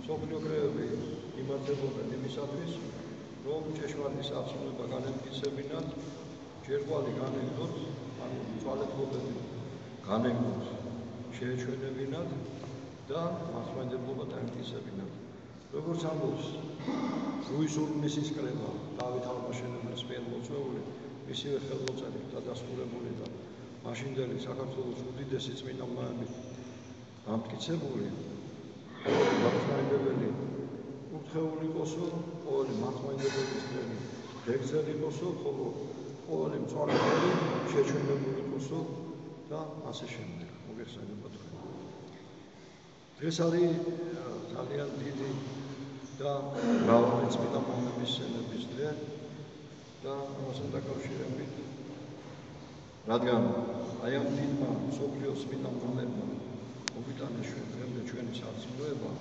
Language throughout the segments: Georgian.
სოფლიო კრებები იმართებოდნენ იმისათვის, რომ ჭეშმარიტი საცნობება განემტკიცებინათ, ჯერგვალი განეგდოთ, ანუ თვალეთმოყრები განეგდოთ, შეეჩვენებინათ და მასმენდებლობა დაემტკიცებინათ. როგორც ამბობს რუისული მისის კრება, დავით აღმაშენებლის მიერ მოწვეული, მისივე ხელმოწერით დადასტურებული და მაშინდელი საქართველოს უდიდესი წმინდა მამებით დამტკიცებული, მართლმადიდებელი კურთხეული იყოსო, ყოველი მართლმადიდებლობის წევრი გეგრძელი იყოსო, ხოლო ყოველი მწვანე შეჩვენებული იყოსო და ასე შემდეგ. მოგეხსენებათ თქვენ. დღეს არის ძალიან დიდი და მრავალი წმინდა მამების სენების დღე და ამასთან დაკავშირებით, რადგან აი ამ დიდმა მსოფლიოს წმინდა მამებმა მოგვიტანეს დღემდე ჩვენი სარწმუნოება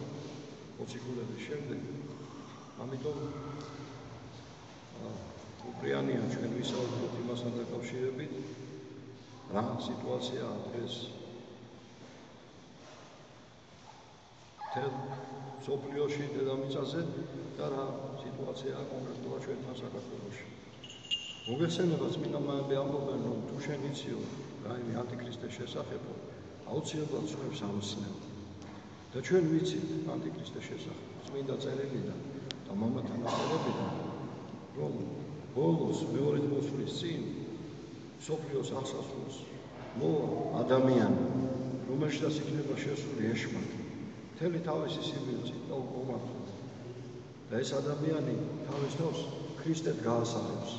მოციქულების შემდეგ, ამიტომ უპრიანია ჩვენ ვისაუბროთ იმასთან დაკავშირებით, რა სიტუაციაა დღეს მსოფლიოში დედამიწაზე და რა სიტუაციაა კონკრეტულად ჩვენთან საქართველოში. მოგეხსენება წმინდა მამები ამბობენ, რომ თუ შენ იციო რაიმე ანტიქრისტეს შესახებ, აუცილებლად სხვებს ამცნევ. და ჩვენ ვიცით ანტიქრისტეს შესახებ წმინდა წერილიდან და მამათა ნაშრომებიდან, რომ ბოლოს მეორე წლის წინ მსოფლიოს აღსასრულს მოვა ადამიანი, რომელშიც იქნება შესული ეშმაკი, მთელი თავისი სიბილძით და უკმართობით. და ეს ადამიანი თავის თავს ქრისტედ გაასახებს,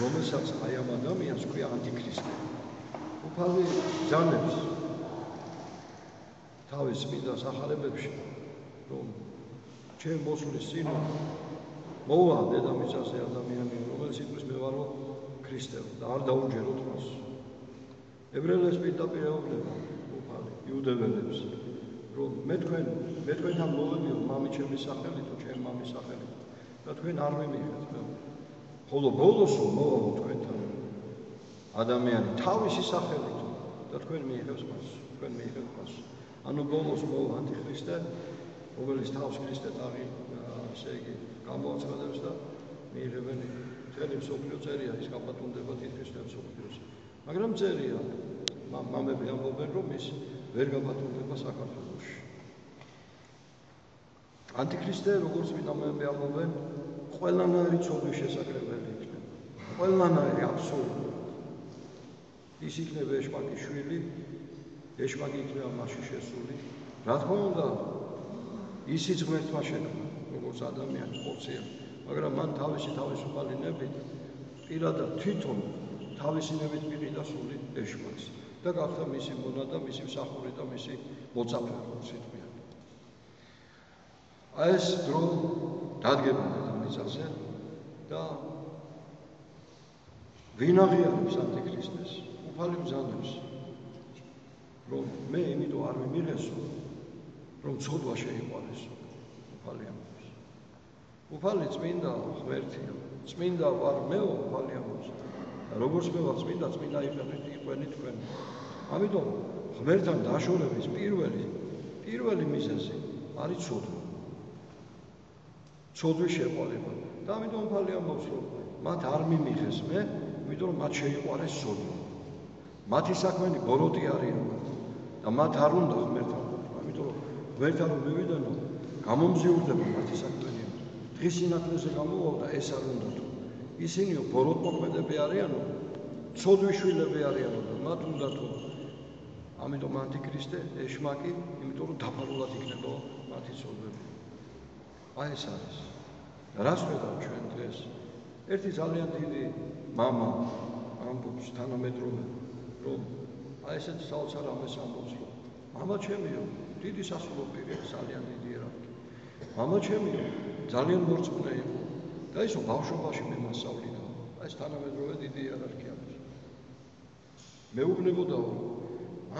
რომელსაც აი ამ ადამიანს ქვია ანტიქრისტე. უფალი ბრძანებს თავის წმინდა სახარებებში, რომ ჩემ მოსვლის წინ მოვა დედამიწაზე ადამიანი, რომელიც იტყვის მე ვარო ქრისტე და არ დაუჯეროთ მას. ებრაელებს პირდაპირ ეუბნება უფალი იუდეველებს, რომ მე თქვენთან მოვედიო მამიჩემის სახელით თუ ჩემ მამის სახელით და თქვენ არ მიმიღეთ. ხოლო ბოლოს მოვა თქვენთან ადამიანი თავისი სახელით და თქვენ მიიღებთ მას. ანუ ბოლოს მოვა ანტიქრისტე, რომელიც თავს ქრისტედ ასე იგი გამოაცხადებს და მიიღებენ მთელი მსოფლიო წერია, ის გაბატონდება თითქმის მთელ მსოფლიოს. მაგრამ წერია მამები ამბობენ, რომ ის ვერ გაბატონდება საქართველოში. ანტიქრისტე, როგორც მამები ამბობენ, ყველანაირი ცოდვის შესაძლებელი იქნება. ყველანაირი აბსოლუტურად. ის იქნება ეშმაკის შვილი, ეშმაკი იქნება მასში შესული. რა თქმა უნდა, ისიც ღმერთმა შექმნა, როგორც ადამიანი ხორცია, მაგრამ მან თავისი თავისუფალი ნებით პირადად თვითონ თავისი ნებით მიყიდა სული ეშმაკს და გახდა მისი მონა და მისი მსახური და მისი მოწაფე, როგორც ითქვიან. აი ეს დრო დადგება დედამიწაზე და ვინ აღიარებს ანტიქრისტეს? უფალი ბრძანებს, რომ მე იმიტომ არ მიმიღესო, რომ ცოდვა შეიყვანესო. უფალი ამბობს. უფალი წმინდა ღმერთია, წმინდა ვარ მეო, უფალი ამბობს. და როგორც მე ვარ წმინდა, წმინდა იყვენით თქვენ. ამიტომ ღმერთთან დაშორების პირველი მიზეზი არის ცოდვა. ცოდვის შეყვანება. და ამიტომ უფალი ამბობს, რომ მათ არ მიმიღეს მე, იმიტომ რომ მათ შეიყვარეს ცოდვა. მათი საქმენი ბოროტი არიან და მათ არ უნდა ღმერთთან ყოფნა. ამიტომ რომ ღმერთთან რომ მივიდანო, გამომზიურდება მათი საქმენი. დღის სინათლეზე გამოვაო და ეს არ უნდა თუ. ისინიო ბოროტმოქმედები არიანო, ცოდვის შვილები არიანო და მათ უნდა თუ. ამიტომ ანტიქრისტე ეშმაკი, იმიტომ რომ დაფარულად იქნება მათი ცოდვები. აი ეს არის. რას ხედავ ჩვენ დღეს? ერთი ძალიან დიდი მამა ამბობს თანამედროვე, რომ აი ესეთ საოცარ ამას ამბობს, რომ მამა ჩემიო, დიდი სასულო პირია, ძალიან დიდი ერარქი. მამა ჩემიო, ძალიან მორწმუნე იყო და ისო ბავშვობაში მე მასწავლიდა. აი ეს თანამედროვე დიდი ერარქი ამბობს. მეუბნებოდაო,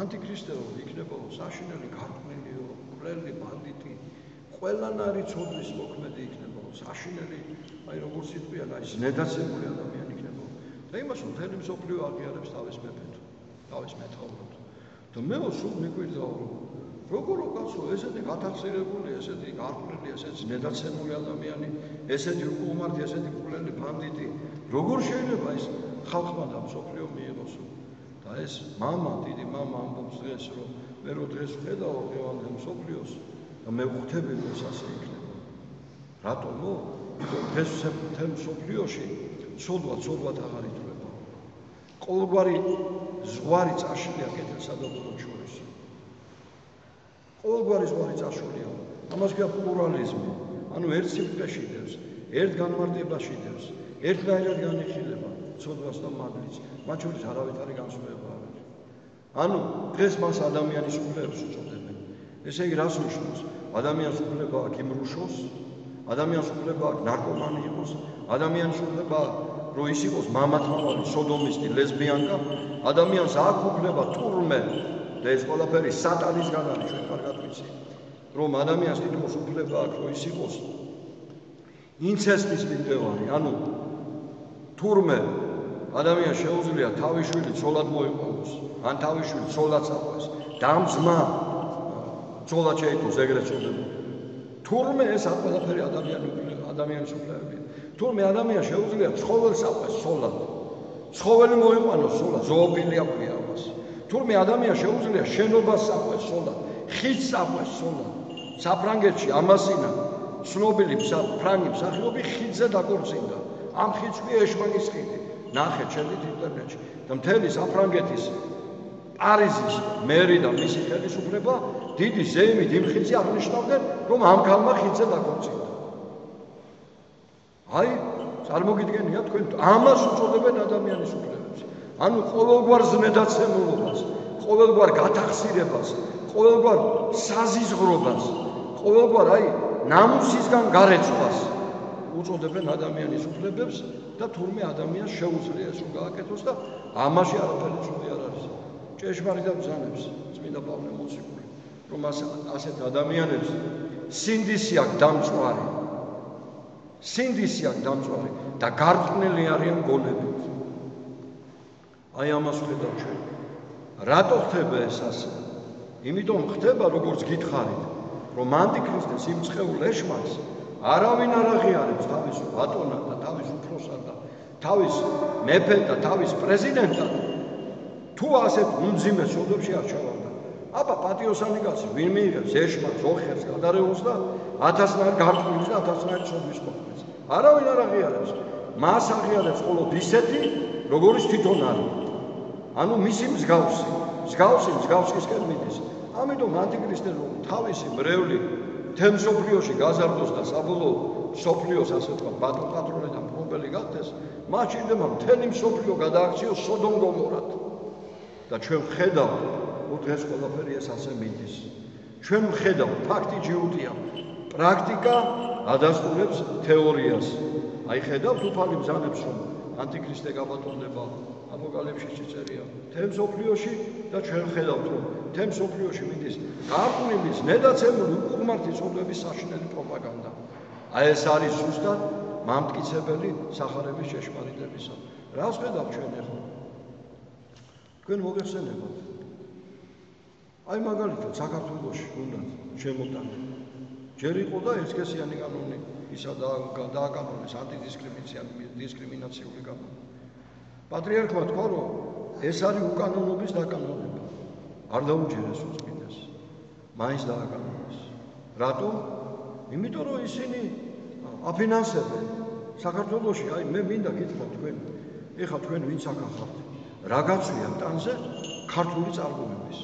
ანტიქრისტეო იქნებაო საშინელი გარყვნილიო, მკვლელი ბანდიტი, ყველანაირი ცოდვის მოქმედი იქნებაო, საშინელი, აი როგორც იტყვიან, აი ზნედაცემული ადამიანი იქნებაო. და იმას რომ მთელი მსოფლიო აღიარებს თავის მეფედ, თავის მეთაურად. და მეო სულ მიგვიძაო, რომ როგორ უკაცო ესეთი გათახსირებული, ესეთი გარყვნილი, ესეთი ნედაცემული ადამიანი, ესეთი უკუმართი, ესეთი კულელი ბანდიტი, როგორ შეიძლება ეს ხალხმა და მსოფლიო მიიღოს? და ეს მამა, დიდი მამა ამბობს დღეს, რომ მე რო დღეს ვხედავ დღევანდელ მსოფლიოს და მე ვხვდები, რომ ეს ასე იქნება. რატომო? იმიტომ დღეს მთელ მსოფლიოში ცოდვად აღარ ითვლება. ყოველგვარი ზღვარი წაშლია კეთილსა და ბოლოს შორის. ყოველგვარი ზღვარი წაშლია. ამას ქვია პლურალიზმი. ანუ ერთ სიმყრეში დევს, ერთ განმარტებაში დევს, ერთნაირად განიხილება ცოდვას და მადლიც. მათ შორის არავითარი განსხვავება არ არის. ანუ დღეს მას ადამიანის უფლებას უწოდებენ. ესე იგი რას ნიშნავს? ადამიანის უფლება აქვს იმრუშოს, ადამიანის უფლება აქვს ნარკომანი იყოს, ადამიანის უფლება რომ ის იყოს მამათმავალი, სოდომისტი, ლესბიანკა, ადამიანს აქვს უფლება თურმე და ეს ყველაფერი სატანისგან არის, ჩვენ კარგად ვიცით, რომ ადამიანს თითქოს უფლება აქვს, რომ ის იყოს ინცესტის მიმდევარი, ანუ თურმე ადამიანს შეუძლია თავის შვილი ცოლად მოიყვანოს, ან თავის შვილი ცოლად საყვეს, დამძმა ცოლად შეიტოს ეგრეთ წოდებული. თურმე ეს ყველაფერი ადამიანის უფლებებია. თურმე ადამიანს შეუძლია ცხოველს საყვეს ცოლად, ცხოველი მოიყვანოს ცოლად, ზოოფილია ქვია ამას. თურმე ადამიანს შეუძლია შენობას საყვეს ცოლად, ხიდს საყვეს ცოლად. საფრანგეთში ამასინა ცნობილი ფრანგი მსახიობი ხიდზე დაკორწინდა. ამ ხიდს ქვია ეშმაკის ხიდი. ნახეთ შედით ინტერნეტში და მთელი საფრანგეთის პარიზის მერი და მისი ხელისუფლება დიდი ზეიმით იმ ხიდზე აღნიშნავდნენ, რომ ამ ქალმა ხიდზე დაკორწინდა. აი, წარმოგიდგენია თქვენ, ამას უწოდებენ ადამიანის უფლებებს. ანუ ყოველგვარ ზნედაცემულობას, ყოველგვარ გათახსირებას, ყოველგვარ საზიზღრობას, ყოველგვარ აი ნამუსისგან გარეცვას უწოდებენ ადამიანის უფლებებს და თურმე ადამიანს შეუძლია ეს გააკეთოს და ამაში არაფერი ცუდი არ არის. ჭეშმარიტად ბრძანებს წმინდა პავლე მოციქული, რომ ასეთ ადამიანებს სინდისი აქვს დამწვარი. სინდისი აქვს დამწვარი და გარყვნილი არიან გონებით. აი ამას ვხედავ ჩვენ. რატო ხდება ეს ასე? იმიტომ ხდება, როგორც გითხარით, რომ ანტიქრისტეს იმ წყეულ ეშმაკს არავინ არ აღიარებს თავის ბატონად და თავის უფროსად და თავის მეფედ და თავის პრეზიდენტად. თუ ასეთ უმძიმე სოდებში არ ჩავარდა, აბა პატიოსანი კაცი ვინ მიიღებს ეშმაკს, ოხერს, გადარეულს და 1000-ნაირ გარყვნილს და 1000-ნაირ სოდვის ყოფნას. არავინ არ აღიარებს. მას აღიარებს მხოლოდ ისეთი, როგორიც თვითონ არის. ანუ მისი მსგავსისკენ მიდის. ამიტომ ანტიქრისტეს რომ თავისი მრევლი მთელ მსოფლიოში გაზარდოს და საბოლოო მსოფლიოს ასე ვთქვათ პატრონი და მფლობელი გახდეს, მას ჭირდება მთელი მსოფლიო გადააქციოს სოდომ გომორად. და ჩვენ ვხედავთ, რომ დღეს ყველაფერი ეს ასე მიდის. ჩვენ ვხედავთ, ფაქტი ჯიუტია, პრაქტიკა ადასტურებს თეორიას. აი ხედავთ უფალი ბრძანებს, რომ ანტიქრისტე გაბატონდება, აპოკალიფსში წერია მთელ მსოფლიოში და ჩვენ ვხედავთ, რომ მთელ მსოფლიოში მიდის გარყვნილის, ნედაცემული, უკუღმართი წოდების საშინელი პროპაგანდა. აი ეს არის ზუსტად მამტკიცებელი სახარების ჭეშმარიტებისა. რას ხედავთ ჩვენ ახლა? თქვენ მოგეხსენებათ. აი მაგალითად საქართველოში უნდა შემოტანილ. ჯერ იყო და ერთსქესიანი კანონი, ისა დააკანონეს ანტიდისკრიმინაციული კანონი. პატრიარქმა თქვა, რომ ეს არის უკანონობის დაკანონება. არ დაუჯერეს უწმინდეს. მაინც დააკანონეს. რატომ? იმიტომ რომ ისინი აფინანსებენ საქართველოში. აი მე მინდა გითხრათ თქვენ, ეხლა თქვენ ვინც აქ ახართ, რა გაწვია ტანზე ქართული წარმოების.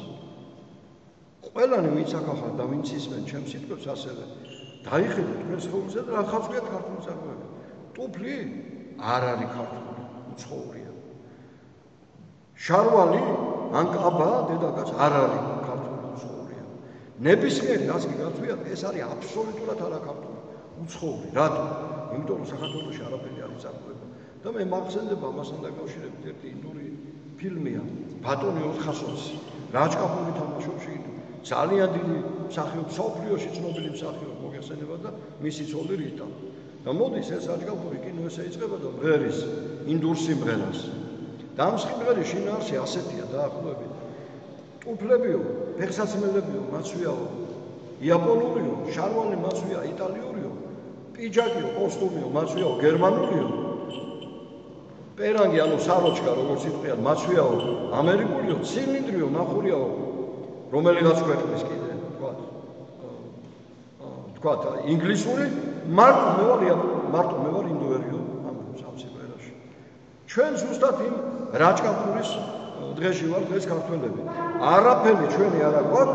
ყველანი ვინც აქ ახართ და ვინც ისმენ ჩემს სიტყვებს ასევე დაიხედეთ თქვენ სხეულზე და რა გაწვიათ ქართული წარმოები. ტუფლი არ არის ქართული, უცხოურია. შარვალი ან კაბა დედაკაც არ არის ქართული, უცხოურია. ნებისმიერი რაც გაწვიათ, ეს არის აბსოლუტურად არაქართული, უცხოური. რატომ? იმიტომ რომ საქართველოში არაფერი არის წარმოება. და მე მახსენდება ამასთან დაკავშირებით ერთი ინდური ფილმია ბატონი 420. რაჭკაპური თამაშობს იქ. ძალიან დიდი მსახიობი, მსოფლიოში ცნობილი მსახიობი მოგეხსენება და მისი ცოლი რიტა. და მოდის ეს რაჭკაპური კინო ესე იწყება და მღერის ინდურ სიმღერას. და ამ სიმღერის შინაარსი ასეთია დაახლოებით. ტუფლებიო, ფეხსაცმელებიო, მაცვიაო, იაპონურიო, შარვალი მაცვია, იტალიურიო, პიჯაკიო, კოსტუმიო, მაცვიაო, გერმანურიო. პერანგი, ანუ საროჩკა, როგორც იტყვიან, მაცვიაო, ამერიკურიო, ცილინდრიო, ნახურიაო, რომელიღაც ქვეყნის კიდე, თქვათ, ინგლისური, მარტო მე ვარ ინდოერიო, ამ სამსიყვერაში. ჩვენ ზუსტად იმ რაჭკაპურის დღეში ვართ დღეს ქართველები. არაფერი ჩვენი არ აქვს,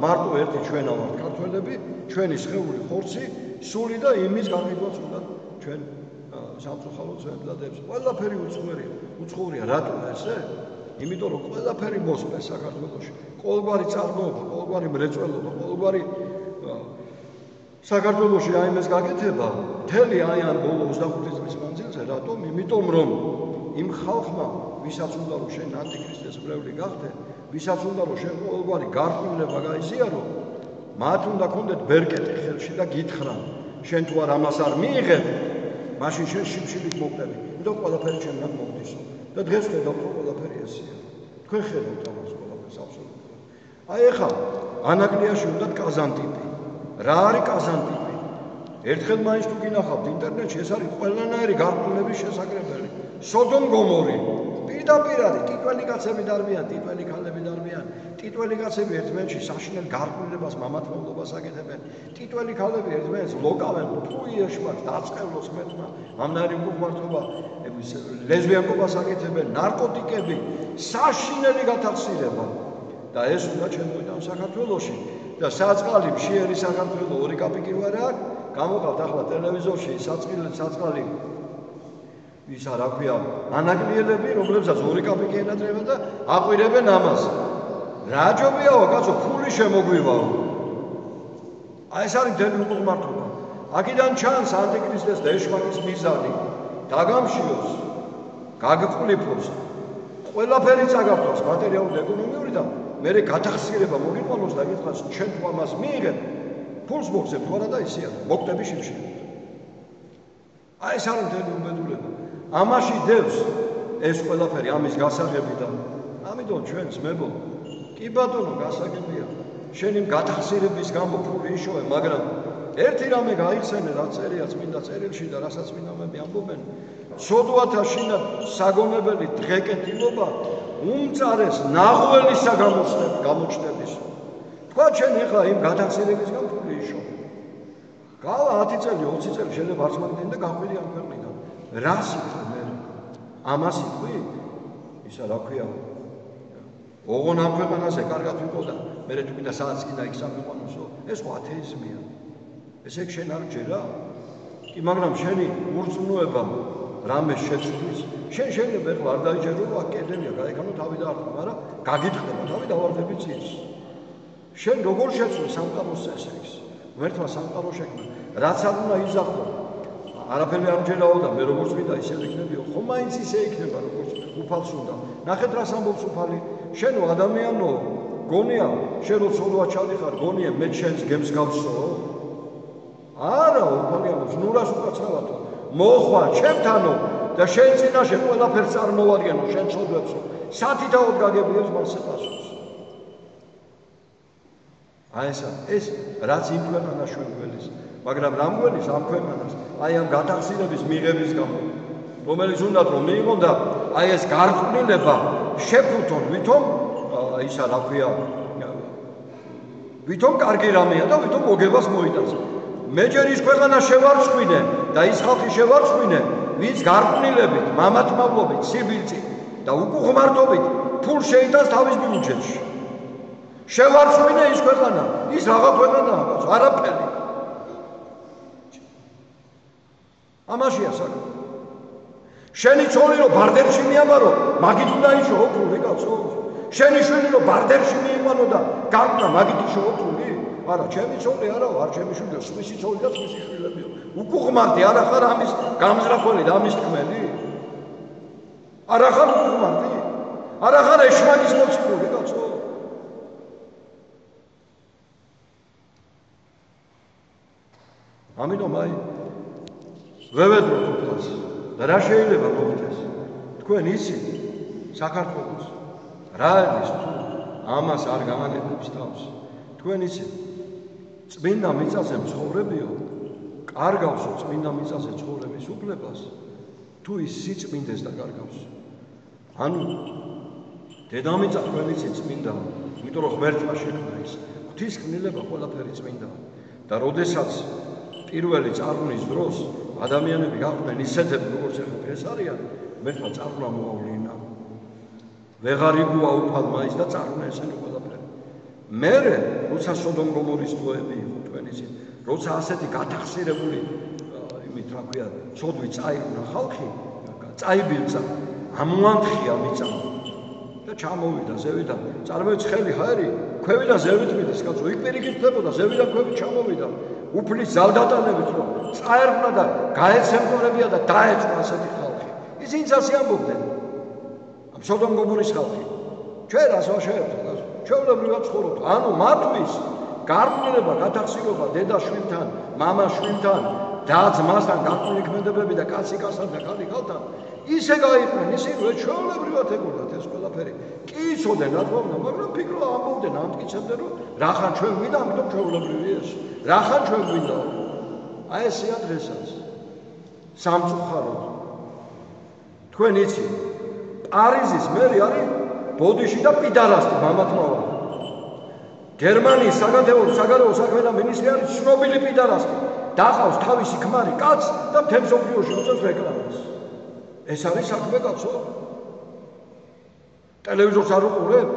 მარტო ერთი ჩვენა ვართ ქართველები, ჩვენი სხეული ხორცი, სული და იმის გაყიდვაც უნდა ჩვენ სამწუხაროდ ზემდლადებს. ყველაფერი უცხოურია, რატო ესე? იმიტომ რომ ყველაფერი მოსწეს საქართველოში. ყოველგვარი წარმოება, ყოველგვარი მრეწველობა, ყოველგვარი საქართველოში აიმეს გაკეთება, მთელი აი ამ ბოლო 25 წლის მანძილზე, რატომ? იმიტომ რომ იმ ხალხმა, ვისაც უნდა რომ შენ ანტიქრისტეს მრევლი გახდე, ვისაც უნდა რომ შენ ყოველგვარი გარყვნილება გაიზიარო, მათ უნდა ქონდეთ ბერკეტი ხელში და გითხრან, შენ თუ არ ამას არ მიიღებ, მაშინ შენ შიმშილით მოკვდები. იმიტომ ყველაფერი ჩემთან მოგდისო. და დღეს ხედავთ რომ ყველაფერი ესეა. თქვენ ხედავთ ამას ყველაფერს აბსოლუტურად. აი ეხლა ანაკლიაში უნდა კაზანტიპი. რა არის კაზანტიპი? ერთხელ მაინც თუ გინახავთ ინტერნეტში, ეს არის ყველანაირი გარყვნილების შესაძლებელი. სოდომ გომორი. პირდაპირ არის, ტიტველი კაცები დარბიან, ტიტველი ქალები დარბიან. ტიტველი კაცები ერთმანეთში საშინელ გარყვნილებას, მამათმავლობას აკეთებენ. ტიტველი ქალები ერთმანეთს ლოკავენ, თუი ეშმაკ, დაწყევლოს მეთმა, ამნაირი უკუღმართობა, ლესბიანობას აკეთებენ, ნარკოტიკები, საშინელი გათახსირება. და ეს უნდა შემოვიდნენ საქართველოში. და საწყალი მშიერი საქართველო 2 კაპიკი ვარ აქ, გამოყავთ ახლა ტელევიზორში საწყალი ისა რა ქვია, ანაგლიელები, რომლებსაც 2 კაპიკი ენატრება და აყვირებენ ამას. რა ჯობიაო, კაცო, ფული შემოგვივაო. აი ეს არის მთელი უკუღმართობა. აქედან ჩანს ანტიქრისტეს და ეშმაკის მიზანი. დაგამშიოს, გაგყლიფოს. ყველაფერი წაგავთოს, მატერიალური, ეკონომიური და მერე გათახსირება მოგიყვანოს და გითხრას, შენ თუ ამას მიიღებ, ფულს მოგცემ თუ არა და ისეა, მოგტები შიმშილით. აი ეს არის მთელი უბედურება. ამაში დევს ეს ყველაფერი ამის გასაღები და ამიტომ ჩვენ ძმებო, კი ბატონო, გასაგებია. შენ იმ გათახსირების გამო ფული იშოვე, მაგრამ ერთი რამე გაიხსენე, რაც წერია წმინდა წერილში და რასაც წმინდანები ამბობენ, სოდვათა შინად საგონებელი დღეკეთილობა უმწარეს ნაღველისა გამოჩნდების. თქვა ჩვენ ეხლა იმ გათახსირების გამო ფული იშოვე. გავა 10 წელი, 20 წელი შეიძლება არც მაგდენ და გაყვირი ამ ქვეყნიდან. რა სიტყვი მე? ამას სიტყვი? ისა რა ქვია? ოღონ ამ ქვეყანაზე კარგად ვიყო და მე თუ მინდა სადაც კიდე იქ სამიყვანოსო, ეს ხო ათეიზმია. ესე შენ არ ჯერა? კი, მაგრამ შენი ურწმუნოება რამე შეცვლის, შენ შეიძლება ეხლა არ დაიჯერო, აქ კედელია, გაიქანო თავი და არტყა, მაგრამ გაგიტყდება თავი და ვარდები წირს. შენ როგორ შეცვლის სამყაროს წესრიგს? მერთმა სამყარო შექმნა, რაც არ უნდა იზახო. არაფერი არ ჯერაო და მე როგორც მინდა ისე იქნებიო, ხო მაინც ისე იქნება როგორც უფალს უნდა. ნახეთ რას ამბობს უფალი, შენო ადამიანო, გონია, შენ რო ცოდვა ჩავიხარ, გონია მე შენს გემს გავსო? არა, უფალი ამბობს, ნუ რას უკაცრავათო, მოხვა ჩემთანო და შენ წინაშე ყველაფერს წარმოვადგენო, შენ ცოდვებსო. სათითაოდ გაგებიებს მასე პასუხს. აი ეს რაც იმ ქვეყანას შეგველის, მაგრამ რამ გველის ამ ქვეყანას, აი ამ გათახსირების მიღების გამო, რომელიც უნდათ რომ მიიღონ და აი ეს გარყვნილება შეფუთონ, ვითომ ისა რა ქვია, ვითომ კარგი რამეა და ვითომ მოგებას მოიტანს. მე ჯერ ის ქვეყანა შევარცხვინე და ის ხალხი შევარცხვინე, ვინც გარყვნილებით, მამათმავლობით, სიბილწით და უკუღმართობით ფულ შეიტანს თავის ბიუჯეტში. შევარცხვინე ის ქვეყანა, ის რაღა ქვეყანაა, არაფერი. ამაშია საქმე. შენი ცოლი რო ბარდერში მიაბარო, მაგით უნდა იშოვო ფული, კაცო. შენი შვილი რო ბარდერში მიიყვანო და გარკვნა, მაგით იშოვო ფული? არა, ჩემი ცოლი არაო, არ ჩემი შვილია, სხვისი ცოლი და სხვისი შვილებია. უკუღმართი არ ახარ ამის გამზრახველი და ამის თქმელი? არ ახარ უკუღმართი? არ ახარ ეშმაკის მოციქული, კაცო? ამიტომ აი ვევედროთ უფალს და რა შეიძლება მოხდეს? თქვენ იცით საქართველოს რა არის თუ ამას არ გაანებებს თავს. თქვენ იცით, წმინდა მიწაზე მცხოვრებიო, კარგავსო წმინდა მიწაზე ცხოვრების უფლებას, თუ ის სიწმინდეს დაკარგავს. ანუ დედამიწა თქვენ იცით წმინდა, იმიტომ რომ ღმერთმა შექმნა ის. ღვთისმშობლება ყველაფერი წმინდაა. და როდესაც პირველი წარღვნის დროს ადამიანები გახდნენ ისეთები, როგორც ახლა დღეს არიან, ღმერთმა წარღვნა მოავლინა. ვეღარ იგუა უფალმა ის და წარღვნა ესენი ყველაფერი. მერე, როცა სოდომ გომორის დროები იყო, თქვენ იცით, როცა ასეთი გათახსირებული იმით რა ქვია, ცოდვი წაირნა ხალხი, წაიბილწა, ამოანთხია მიწა და ჩამოვიდა ზევიდან. წარმოიდგინეთ ხელი ჰაერი, ქვევიდან ზევით მიდის, კაცო, იქ პირიქით ხდებოდა, ზევიდან ქვევით ჩამოვიდა. უფლის ზალდატანებით რომ წაერღნა და გაეცემტორებია და დაეწყო ასეთი ხალხი. ისინი ასე ამბობდნენ. ამ სოდომ გომორის ხალხი. ჩვენ რას ვაშევებთ? ჩვეულებრივად ცხოვრობთ. ანუ მათთვის გარყვნილება, გათახსირება დედა შვილთან, მამა შვილთან, და ძმასთან გარყვნილი ქმედებები და კაცი კაცთან და ქალი ქალთან ისე გაიყვნენ, ისინი ჩვეულებრივად ეგონათ ეს ყველაფერი. კი იცოდნენ რა თქმა უნდა, მაგრამ ფიქრობ ამბობდნენ, ამტკიცებდნენ რომ რახან ჩვენ გვინდა, ამიტომ ჩვეულებრივი ეს. რახან ჩვენ გვინდა? აი ესეა დღესაც. სამწუხაროდ. თქვენ იცით, პარიზის მერი არის ბოდიში და პიდარასტი მამათმავა. გერმანიის საგარეო საქმეთა მინისტრი არის ცნობილი პიდარასტი. დახავს თავისი ქმარი კაცს და მთელ მსოფლიოში უწევს რეკლამას. ეს არის საქმე კაცო? ტელევიზორს არ უყურებთ?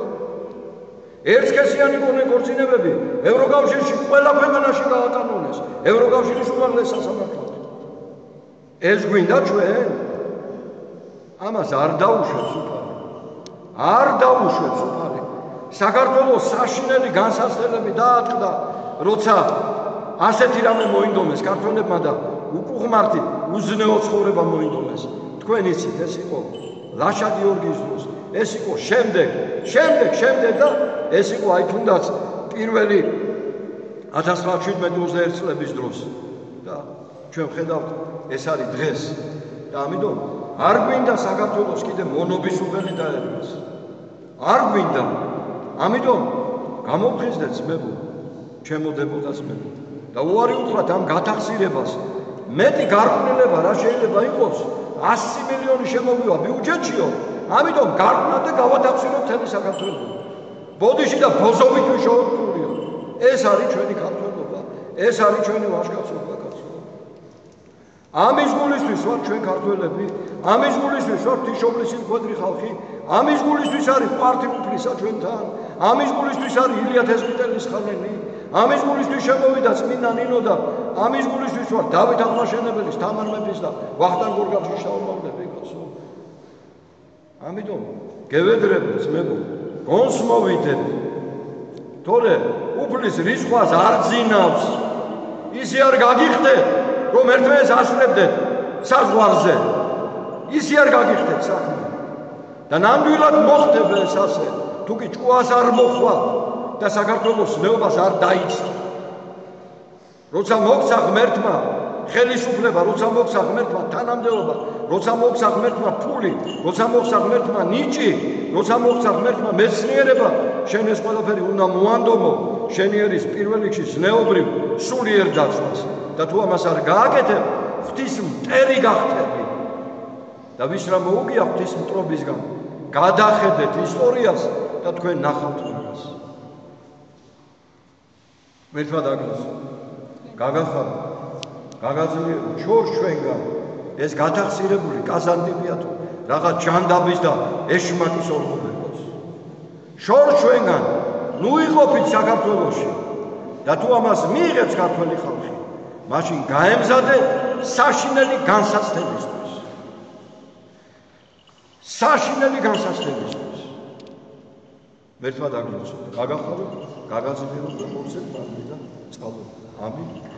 ერთსქესიანი ქორწინებები ევროკავშირში ყველა ქვეყანაში გააკანონეს. ევროკავშირის უმაღლეს სასამართლოდ. ეს გვინდა ჩვენ? ამას არ დაუშვებს უფალი. არ დაუშვებს უფალი. საქართველოს საშინელი განსაცდელები დაატყდა, როცა ასეთი რამე მოინდომეს ქართველებმა და უკუღმართი უზნეო ცხოვრება მოინდომეს. თქვენ იცით, ეს იყო ლაშა გიორგის დროს, ეს იყო შემდეგ და ეს იყო აი თუნდაც პირველი 1917-21 წლების დროს. და ჩვენ ხედავთ, ეს არის დღეს. და ამიტომ არ გვინდა საქართველოს კიდე მონობის უღელი დაერქვას. არ გვინდა. ამიტომ გამოვხიზდეთ ძმებო, ჩემო დებოდასმებო. და უარი უთხრათ ამ გათახსირებას. მეტი გარყვნილება რა შეიძლება იყოს? 100 მილიონი შემოვივა ბიუჯეტშიო. ამიტომ გარყვნათ და გავათახსიროთ მთელი საქართველო. ბოდიში და ბოზობით ვიშოვთურიო. ეს არის ჩვენი ქართველობა, ეს არის ჩვენი ვაჟკაცობა, კაცო. ამის გულისთვის ვართ ჩვენ ქართველები, ამის გულისთვის ვართ ღვთისმშობლის მკვეთრი ხალხი, ამის გულისთვის არის პარტი უფლისა ჩვენთან, ამის გულისთვის არის ილია თესპიტელის ხანენი. ამის გულისთვის შემოვიდა წმინდა ნინო და ამის გულისთვის ვარ დავით აღმაშენებელის, თამარ მეფის და ვახტანგ გორგასლის შთამომავლები, კაცო. ამიტომ გევედრებთ ძმებო, გონს მოვიდეთ. თორე უფლის რისხვას არ ძინავს. ისე არ გაგიხდეთ, რომ ერთმანეთს ასწრებდეთ საზღვარზე. ისე არ გაგიხდეთ საქმე. და ნამდვილად მოხდება ეს ასე. თუ კი ჭკუას არ მოხვალ და საქართველოს ზნეობას არ დაიწყო. როცა მოგცა ღმერთმა ხელისუფლება, როცა მოგცა ღმერთმა თანამდებობა, როცა მოგცა ღმერთმა ფული, როცა მოგცა ღმერთმა ნიჭი, როცა მოგცა ღმერთმა მეცნიერება, შენ ეს ყველაფერი უნდა მოანდომო, შენი არის პირველ რიგში ზნეობრივ სულიერ დაცვას. და თუ ამას არ გააკეთებ, ღვთის მტერი გახდები. და ვის რა მოუგია ღვთის მტრობისგან, გადახედეთ ისტორიას და თქვენ ნახავთ მაგას. მერთმა დაგლოს გაგახარო, გაგაძლიერო ჩორს ჩვენგან ეს გათახსირებული კაზანტიპია თუ რაღაც ჯანდაბის და ეშმაკის ორგულებას. შორს ჩვენგან ნუ იყოფით საქართველოში და თუ ამას მიიღებს ქართველი ხალხი, მაშინ გაემზადე საშინელი განსაცდელისთვის. საშინელი განსაცდელისთვის. მერთმა დაგლოს გაგახარო, გაგაძლიერო და მოვცეთ პარტი და წყალო. ამინ.